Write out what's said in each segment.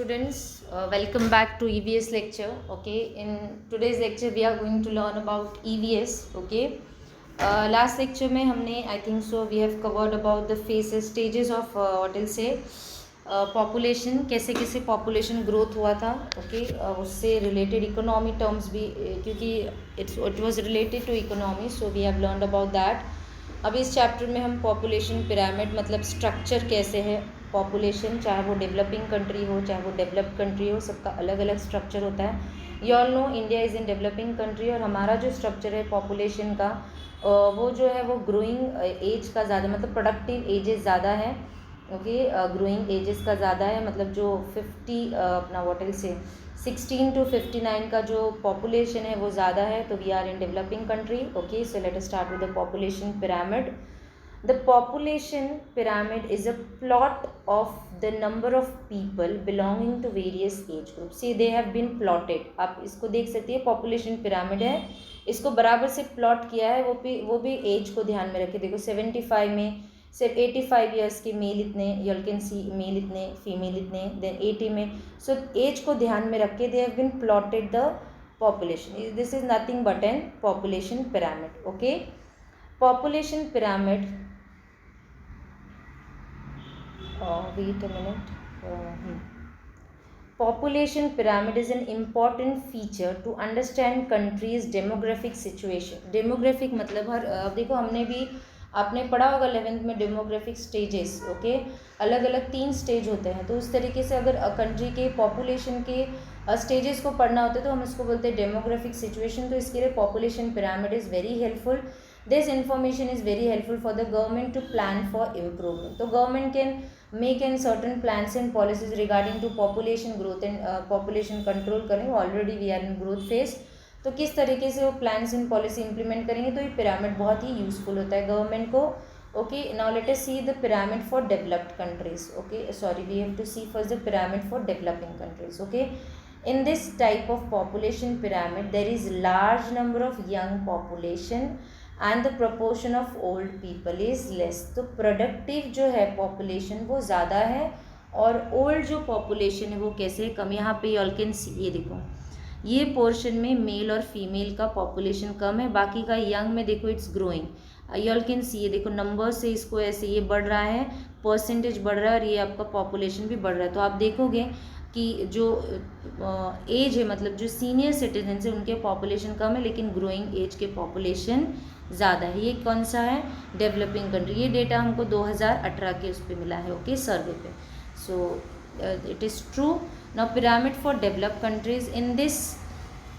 students, welcome back to EVS lecture. Okay, in today's lecture we are going to learn about EVS. Okay, last lecture में हमने I think so we have covered about the phases stages of what will say population, कैसे कैसे population growth हुआ था. Okay, उससे related economy terms भी क्योंकि it was related to economy, so we have learned about that. अब इस chapter में हम पॉपुलेशन पिरामिड मतलब स्ट्रक्चर कैसे है पॉपुलेशन, चाहे वो डेवलपिंग कंट्री हो चाहे वो डेवलप्ड कंट्री हो, सबका अलग अलग स्ट्रक्चर होता है. You all know India is in developing country और हमारा जो स्ट्रक्चर है पॉपुलेशन का वो जो है वो ग्रोइंग एज का ज़्यादा मतलब प्रोडक्टिव एजेस ज़्यादा है. ओके, ग्रोइंग एजेस का ज़्यादा है मतलब जो 50 अपना वॉटल से 16 to 59 का जो पॉपुलेशन है वो ज़्यादा है. तो we are in developing country. Okay, so let us start with the population pyramid. The population pyramid is a plot of the number of people belonging to various age groups. See, they have been plotted. आप इसको देख सकते हैं, population pyramid है, इसको बराबर से plot किया है. वो भी एज को ध्यान में रखे. देखो 75 में सिर्फ 85 ईयर्स के मेल इतने, यू कैन सी मेल इतने, फीमेल इतने, देन 80 में. सो एज को ध्यान में रख के they have been plotted the population. This is nothing but an population pyramid. Okay, population pyramid wait a minute. Population pyramid is an important feature to understand country's demographic situation. Demographic मतलब हर देखो हमने भी आपने पढ़ा होगा 11th में demographic stages. Okay, अलग अलग 3 स्टेज होते हैं. तो उस तरीके से अगर कंट्री के पॉपुलेशन के स्टेजेस को पढ़ना होता है तो हम इसको बोलते हैं डेमोग्राफिक सिचुएशन. तो इसके लिए population pyramid is very helpful. This information is very helpful for the government to plan for improvement. तो government can make in certain plans and policies regarding to population growth and population control करें. Already we are in growth phase. तो किस तरीके से वो plans and policy implement करेंगे. तो ये पिरामिड बहुत ही यूजफुल होता है गवर्नमेंट को. Okay, now let us see the pyramid for developed countries. Okay, sorry, we have to see first the pyramid for developing countries. Okay, in this type of population pyramid there is large number of young population and the proportion of old people is less. तो productive जो है population वो ज़्यादा है और old जो population है वो कैसे कम. यहाँ पे you all can see, ये देखो ये पोर्शन में मेल और फीमेल का पॉपुलेशन कम है, बाकी का यंग में देखो it's growing. You all can सी, ये देखो नंबर से इसको ऐसे ये बढ़ रहा है, परसेंटेज बढ़ रहा है और ये आपका पॉपुलेशन भी बढ़ रहा है. तो आप देखोगे कि जो एज है मतलब जो सीनियर सिटीजन है उनके पॉपुलेशन कम है लेकिन ग्रोइंग एज के पॉपुलेशन ज़्यादा है. ये कौन सा है, डेवलपिंग कंट्री. ये डेटा हमको 2018 के उस पर मिला है. ओके, सर्वे पे. So it is true. Now pyramid for developed countries. In this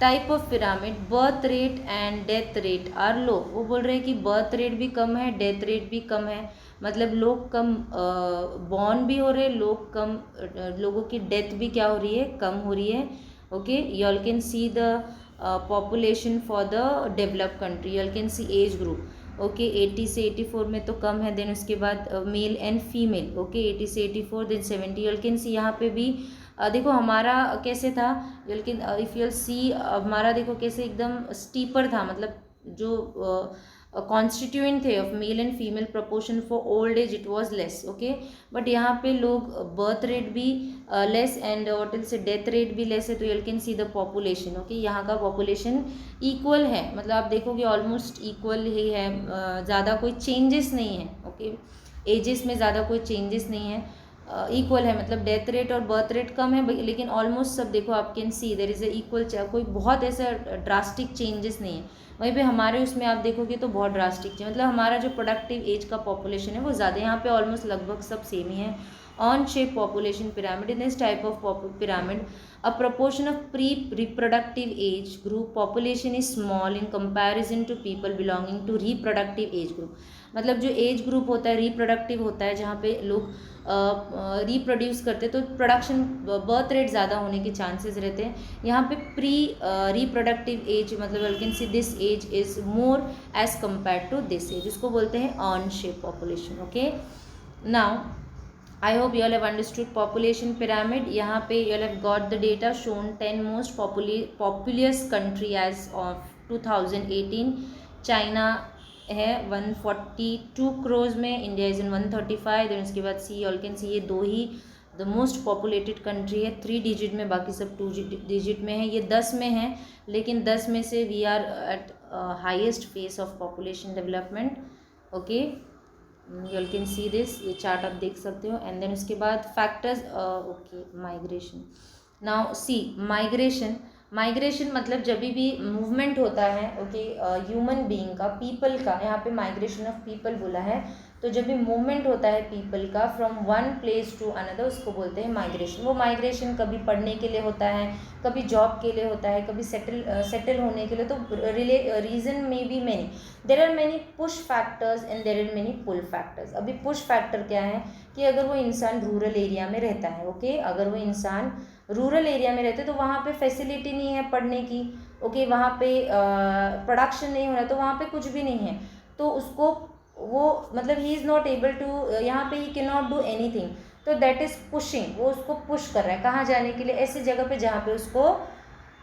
type of pyramid birth rate and death rate are low. वो बोल रहे हैं कि बर्थ रेट भी कम है, डेथ रेट भी कम है. मतलब लोग कम बॉर्न भी हो रहे हैं, लोग कम लोगों की डेथ भी क्या हो रही है, कम हो रही है. Okay, you all can see the population for the developed country. You all can C age group. Okay, 80 से 84 में तो कम है. देन उसके बाद मेल एंड फीमेल. ओके, 80 से 84, then 70. You all can see यहाँ पे भी देखो हमारा कैसे था. लेकिन इफ़ यू सी हमारा देखो कैसे एकदम स्टीपर था, मतलब जो कॉन्स्टिट्यूएंट थे of male and female proportion for old age it was less. Okay, but यहाँ पे लोग बर्थ रेट भी लेस एंड व्हाट इज से डेथ रेट भी लेस है. तो you can see the population. Okay, यहाँ का पॉपुलेशन इक्वल है, मतलब आप देखोगे ऑलमोस्ट इक्वल ही है, ज़्यादा कोई चेंजेस नहीं है. ओके, एजेस में ज़्यादा कोई चेंजेस नहीं है, इक्वल है. मतलब डेथ रेट और बर्थ रेट कम है लेकिन ऑलमोस्ट सब देखो आप can see there is a equal. कोई बहुत ऐसा ड्रास्टिक चेंजेस नहीं है. वहीं पे हमारे उसमें आप देखोगे तो बहुत ड्रास्टिक चेंज, मतलब हमारा जो प्रोडक्टिव एज का पॉपुलेशन है वो ज़्यादा. यहाँ पे ऑलमोस्ट लगभग सब सेम ही है. On shape population pyramid. In this type of pyramid a proportion of pre-reproductive age group population is small in comparison to people belonging to reproductive age group. मतलब जो एज ग्रुप होता है reproductive होता है, जहाँ पे लोग रिप्रोड्यूस करते हैं तो प्रोडक्शन बर्थ रेट ज़्यादा होने के चांसेस रहते हैं. यहाँ पे प्री रिप्रोडक्टिव एज मतलब you can see this age is more age compare to this age, इसको बोलते हैं on shape population. Okay, now I hope you all have understood population pyramid. यहाँ पे you all have got the data shown 10 most populous country as of 2018. China है 142 crores में, India is in 135. Then उसके बाद see all can सी ये दो ही the most populated country है, 3 digit में, बाकी सब 2 डिजिट में है। ये 10 में है, लेकिन 10 में से we are at highest phase of population development. Okay, you can see this, ये चार्ट आप देख सकते हो। एंड देन उसके बाद factors, okay, migration. Now see migration मतलब जब भी मूवमेंट होता है, ओके, ह्यूमन बीइंग का, पीपल का, यहाँ पे माइग्रेशन ऑफ पीपल बोला है, तो जब भी मूवमेंट होता है पीपल का from one place to another, उसको बोलते हैं माइग्रेशन। वो माइग्रेशन कभी पढ़ने के लिए होता है, कभी जॉब के लिए होता है, कभी सेटल होने के लिए। तो रीज़न में be many, there are many push factors and there are many pull factors. अभी पुश फैक्टर क्या है कि अगर वो इंसान रूरल एरिया में रहता है, ओके, अगर वो इंसान रूरल एरिया में रहते तो वहाँ पे फैसिलिटी नहीं है पढ़ने की, ओके, वहाँ पे प्रोडक्शन नहीं हो रहा, तो वहाँ पे कुछ भी नहीं है, तो उसको वो मतलब he is not able to, यहाँ पे he can not do anything, तो दैट इज़ पुशिंग, वो उसको पुश कर रहा है कहाँ जाने के लिए, ऐसी जगह पे जहाँ पे उसको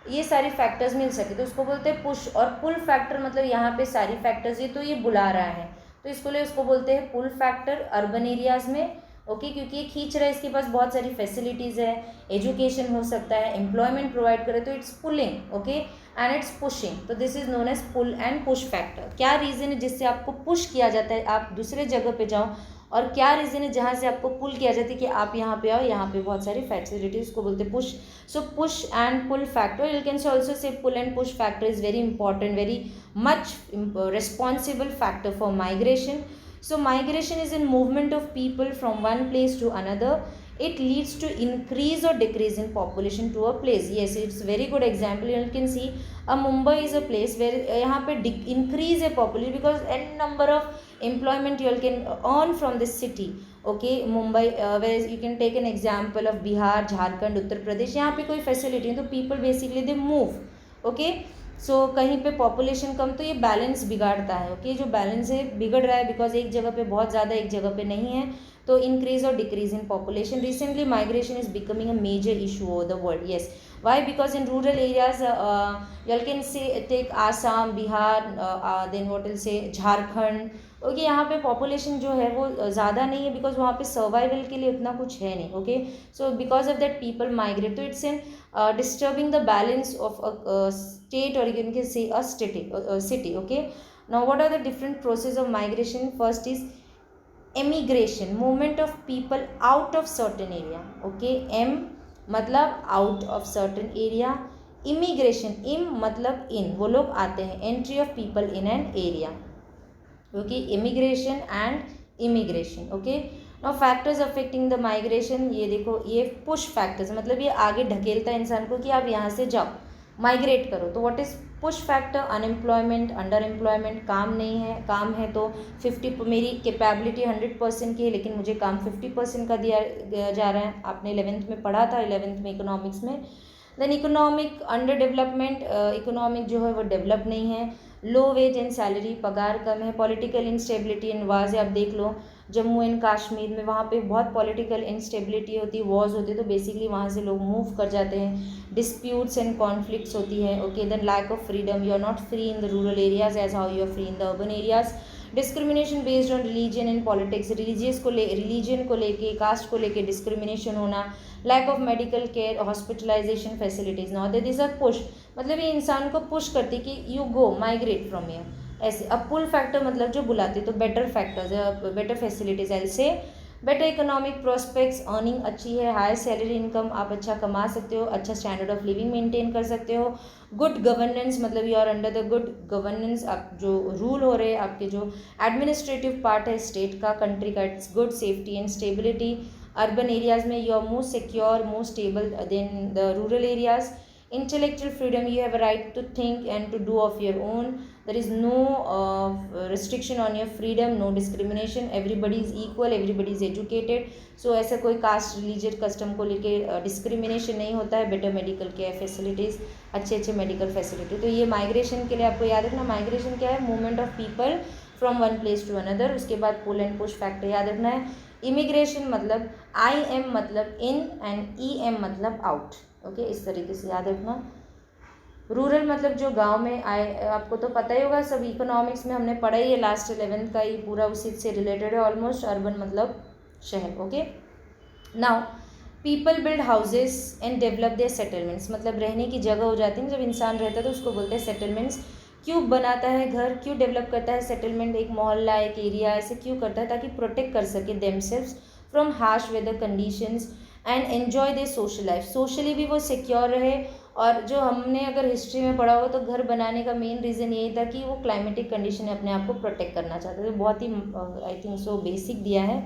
ये सारी फैक्टर्स मिल सके, तो उसको बोलते हैं पुश। और पुल फैक्टर मतलब यहाँ पे सारी फैक्टर्स ये तो ये बुला रहा है, तो इसको लिए उसको बोलते हैं पुल फैक्टर अर्बन एरियाज़ में, ओके, क्योंकि ये खींच रहा है, इसके पास बहुत सारी फैसिलिटीज़ है, एजुकेशन हो सकता है, एम्प्लॉयमेंट प्रोवाइड करे, तो it's pulling, okay, and it's pushing, तो this is known as pull and push factor. क्या रीज़न है जिससे आपको पुश किया जाता है आप दूसरे जगह पे जाओ, और क्या रीज़न है जहाँ से आपको पुल किया जाता है कि आप यहाँ पे आओ, यहाँ पे बहुत सारी फैसिलिटीज़ को बोलते हैं push. So push and pull factor, you can also say pull and push factor is very important, very much responsible factor for migration. So migration is in movement of people from one place to another. It leads to increase or decrease in population to a place. Yes, it's very good example. You can see Mumbai is a place where यहाँ पे increase है population because n number of employment you can earn from this city. Okay, Mumbai, whereas you can take an example of Bihar, Jharkhand, Uttar Pradesh. यहाँ पे कोई facility नहीं, तो people basically they move. Okay, सो कहीं पे population कम, तो ये balance बिगाड़ता है, ओके, जो बैलेंस है बिगड़ रहा है बिकॉज एक जगह पे बहुत ज़्यादा, एक जगह पे नहीं है, तो इंक्रीज और decrease in population. Recently migration is becoming a major issue over the world. Yes, why? Because in rural areas you can say take Assam, Bihar, then what will say Jharkhand, okay, यहाँ पे पॉपुलेशन जो है वो ज़्यादा नहीं है बिकॉज वहाँ पे सर्वाइवल के लिए उतना कुछ है नहीं, okay, so because of that people migrate, तो it's in disturbing the balance of a state, or you can say a city, okay. Now what are the different process of migration? First is emigration, movement of people out of certain area, okay, m मतलब out of certain area, immigration, im मतलब in, वो लोग आते हैं, entry of people in an area, okay, immigration and immigration, okay. Now factors affecting the migration, ये देखो, ये push factors मतलब ये आगे ढकेलता है इंसान को कि आप यहाँ से जाओ, माइग्रेट करो। तो what is push factor? Unemployment, under employment, काम नहीं है, काम है तो 50, मेरी कैपेबिलिटी 100% की है लेकिन मुझे काम 50% का दिया जा रहा है। आपने 11th में पढ़ा था, 11th में इकोनॉमिक्स में। देन इकोनॉमिक अंडर डेवलपमेंट, इकोनॉमिक जो है वो डेवलप नहीं है। लो वेज एंड सैलरी, पगार कम है। पॉलिटिकल इंस्टेबिलिटी एंड वाज, आप देख लो जम्मू एंड कश्मीर में वहाँ पे बहुत पॉलिटिकल इंस्टेबिलिटी होती है, वॉर्स होती है, तो बेसिकली वहाँ से लोग मूव कर जाते हैं। डिस्प्यूट्स एंड कॉन्फ्लिक्ट्स होती है, okay. Then lack of freedom, you are not free in the rural areas as how you are free in the urban areas. Discrimination based on religion and politics, religion को लेके, caste को लेके discrimination होना। Lack of medical care, hospitalization facilities, now this are push, मतलब ये इंसान को push करती कि you go migrate from here, ऐसे। अब पुल फैक्टर मतलब जो बुलाते, तो बेटर फैक्टर्स, बेटर फैसिलिटीज, ऐसे बेटर इकोनॉमिक प्रोस्पेक्ट्स, अर्निंग अच्छी है, हाई सैलरी इनकम, आप अच्छा कमा सकते हो, अच्छा स्टैंडर्ड ऑफ लिविंग मेंटेन कर सकते हो। गुड गवर्नेंस, मतलब you are under the good governance, आप जो रूल हो रहे हैं, आपके जो एडमिनिस्ट्रेटिव पार्ट है स्टेट का, कंट्री का, it's good. Safety and stability, urban areas में you are more secure, more stable than the rural areas. Intellectual freedom, you have a right to think and to do of your own. There is no restriction on your freedom, no discrimination, everybody is equal, everybody is educated. So ऐसा कोई cast, religion, custom को लेके discrimination नहीं होता है। Better medical care facilities, अच्छे अच्छे medical facility. तो ये माइग्रेशन के लिए आपको याद रखना, माइग्रेशन क्या है? Movement of people from one place to another. उसके बाद पुल एंड पुश फैक्टर याद रखना है। इमिग्रेशन मतलब IM मतलब इन एंड EM मतलब आउट, ओके, इस तरीके से याद रखना। रूरल मतलब जो गांव में आए, आपको तो पता ही होगा, सब इकोनॉमिक्स में हमने पढ़ा ही है, लास्ट 11th का ही पूरा उसी से रिलेटेड है ऑलमोस्ट। अर्बन मतलब शहर, okay. Now people build houses and develop their settlements, मतलब रहने की जगह हो जाती है जब इंसान रहता है तो उसको बोलते हैं सेटलमेंट्स। क्यों बनाता है घर, क्यों डेवलप करता है सेटलमेंट, एक मोहल्ला एक एरिया ऐसे क्यों करता है, ताकि प्रोटेक्ट कर सके themselves from harsh weather conditions and enjoy their social life, socially भी वो सिक्योर रहे। और जो हमने अगर हिस्ट्री में पढ़ा हो तो घर बनाने का मेन रीज़न यही था कि वो क्लाइमेटिक कंडीशन अपने आप को प्रोटेक्ट करना चाहते थे। बहुत ही आई थिंक सो बेसिक दिया है।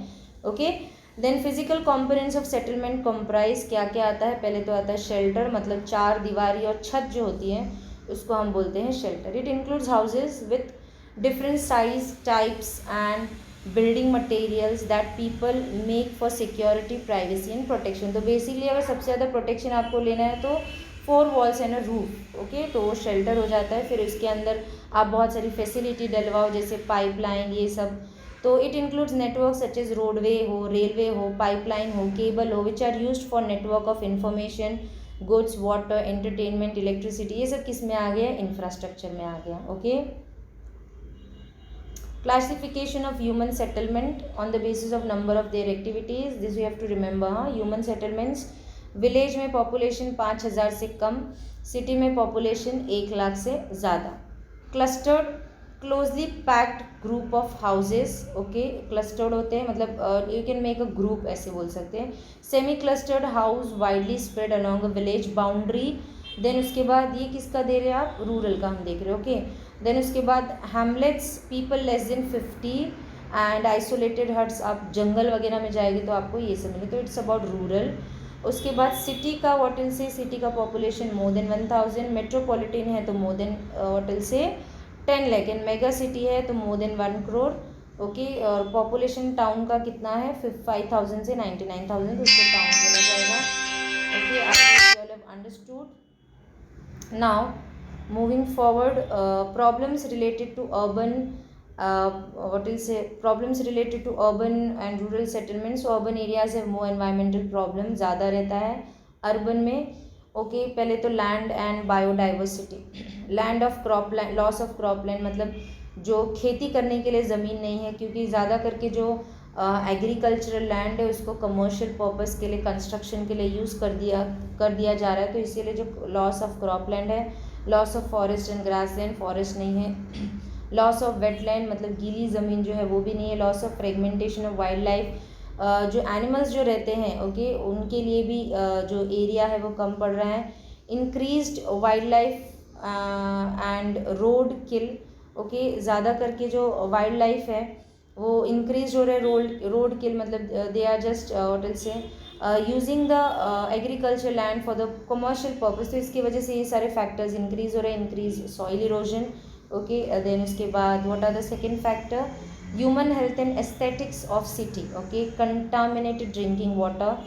Okay, then physical components of settlement comprise, क्या क्या आता है, पहले तो आता है शेल्टर, मतलब चार दीवारी और छत जो होती है उसको हम बोलते हैं shelter. It includes houses with different size types and building materials that people make for security privacy and protection. तो बेसिकली अगर सबसे ज़्यादा प्रोटेक्शन आपको लेना है तो 4 walls and a roof, okay, तो वो शेल्टर हो जाता है। फिर उसके अंदर आप बहुत सारी फैसिलिटी डलवाओ जैसे पाइपलाइन ये सब। तो it includes network such as roadway हो, रेलवे हो, पाइपलाइन हो, केबल हो, which are used for network of information, goods, water, entertainment, electricity, ये सब किस में आ गया, इंफ्रास्ट्रक्चर में आ गया। Okay, classification of human settlement on the basis of number of their activities, this you have to remember। हाँ, human settlements, village में population 5,000 से कम, सिटी में पॉपुलेशन 1 लाख से ज़्यादा। Clustered closely packed group of houses, okay, clustered होते हैं मतलब you can make a group ऐसे बोल सकते हैं। Semi clustered house widely spread along a village boundary. देन उसके बाद ये किसका दे रहे हैं आप, रूरल का हम देख रहे हैं। ओके, देन उसके बाद Hamlet's people less than 50 and isolated huts, आप जंगल वगैरह में जाएंगे तो आपको ये सब मिले, तो इट्स अबाउट रूरल। उसके बाद सिटी का वॉटल से, सिटी का पॉपुलेशन मोर देन 1,000, मेट्रोपॉलिटन है तो मोर देन वॉटल से 10 लाख, एंड मेगा सिटी है तो मोर देन 1 करोड़। ओके, और पॉपुलेशन टाउन का कितना है 5,000 से 99,000, तो उसको टाउन बोला जाएगा। Okay, I hope you all have understood. Now moving forward, problems related to urban what is say problems related to urban and rural settlements। urban areas have more environmental problem, ज़्यादा रहता है urban में। Okay, पहले तो land and biodiversity, land of cropland, loss of cropland, मतलब जो खेती करने के लिए ज़मीन नहीं है, क्योंकि ज़्यादा करके जो एग्रीकल्चरल लैंड है उसको कमर्शियल पर्पस के लिए, कंस्ट्रक्शन के लिए यूज़ कर दिया जा रहा है, तो इसीलिए जो लॉस ऑफ क्रॉपलैंड है, loss of forest and grass land, forest नहीं है, लॉस ऑफ वेटलैंड मतलब गीली ज़मीन जो है वो भी नहीं है, loss of fragmentation of wild life, जो एनिमल्स जो रहते हैं ओके उनके लिए भी जो एरिया है वो कम पड़ रहा है, increased wild life and road kill. Okay, ज़्यादा करके जो वाइल्ड लाइफ है वो इंक्रीज हो रहा है, रोड किल मतलब दे आर जस्ट व्हाट से using the agriculture land for the commercial purpose, तो इसकी वजह से ये सारे फैक्टर्स इंक्रीज हो रहे हैं, increase soil erosion. Okay, then उसके बाद what are the second factor, human health and aesthetics of city. Okay, contaminated drinking water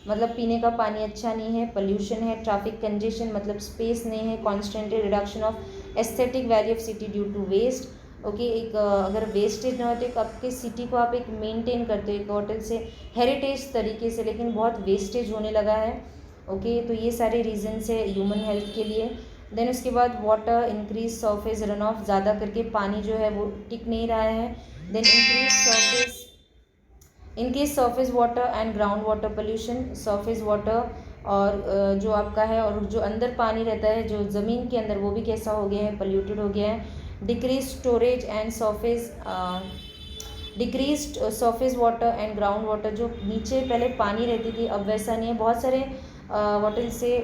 मतलब पीने का पानी अच्छा नहीं है, पोल्यूशन है, ट्रैफिक कंजेशन मतलब स्पेस नहीं है, constant reduction of aesthetic value of city due to waste. Okay, एक अगर वेस्टेज ना हो तो एक आपके सिटी को आप एक मेंटेन करते हो एक होटल से हेरिटेज तरीके से, लेकिन बहुत वेस्टेज होने लगा है। ओके, तो ये सारे रीजंस है ह्यूमन हेल्थ के लिए। देन उसके बाद water increase surface run of, ज़्यादा करके पानी जो है वो टिक नहीं रहा है। Then increase surface water and ground water pollution, surface water और जो आपका है और जो अंदर पानी रहता है जो ज़मीन के अंदर वो भी कैसा हो गया है, पोल्यूटेड हो गया है। Decrease storage and surface decrease surface water and ground water, जो नीचे पहले पानी रहती थी अब वैसा नहीं है। बहुत सारे वाटर से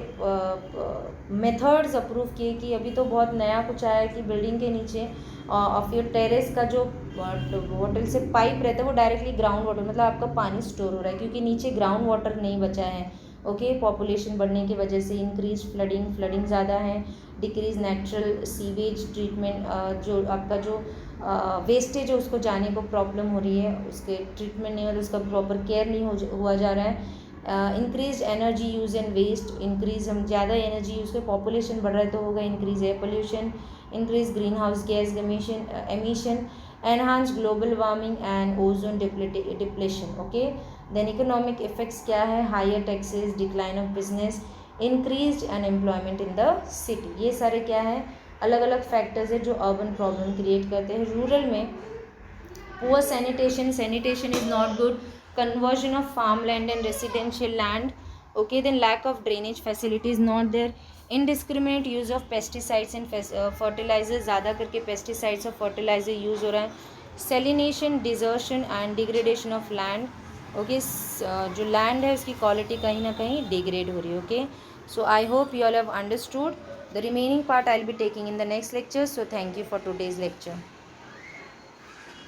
मेथड्स अप्रूव किए कि अभी तो बहुत नया कुछ आया है कि बिल्डिंग के नीचे ऑफ योर टेरेस का जो वाटर से पाइप रहता है वो डायरेक्टली ग्राउंड वाटर मतलब आपका पानी स्टोर हो रहा है, क्योंकि नीचे ग्राउंड वाटर नहीं बचा है। ओके, पॉपुलेशन बढ़ने की वजह से इंक्रीज फ्लडिंग ज़्यादा है, डिक्रीज नेचुरल सीवेज ट्रीटमेंट, जो आपका जो वेस्टेज है उसको जाने को प्रॉब्लम हो रही है, उसके ट्रीटमेंट नहीं हो रहा, उसका प्रॉपर केयर नहीं हुआ जा रहा है। Increase energy use and waste, increase हम ज़्यादा एनर्जी यूज़ कर, पॉपुलेशन बढ़ रहा है तो होगा increase air pollution, increase green house gas emission, enhance global warming and ozone depletion. Okay, then economic effects क्या है, higher taxes, decline of business, increase unemployment in the city. ये सारे क्या है अलग अलग फैक्टर्स है जो अर्बन प्रॉब्लम क्रिएट करते हैं। रूरल में poor sanitation is not good, conversion of farmland and residential land, Okay, then lack of drainage facilities not there, indiscriminate use of pesticides and fertilizers, ज़्यादा करके pesticides और fertilizer use हो रहा है, salination, desertion and degradation of land. Okay, जो land है उसकी quality कहीं ना कहीं डिग्रेड हो रही है. Okay, so I hope you all have understood. The remaining part I will be taking in the next lecture. So thank you for today's lecture.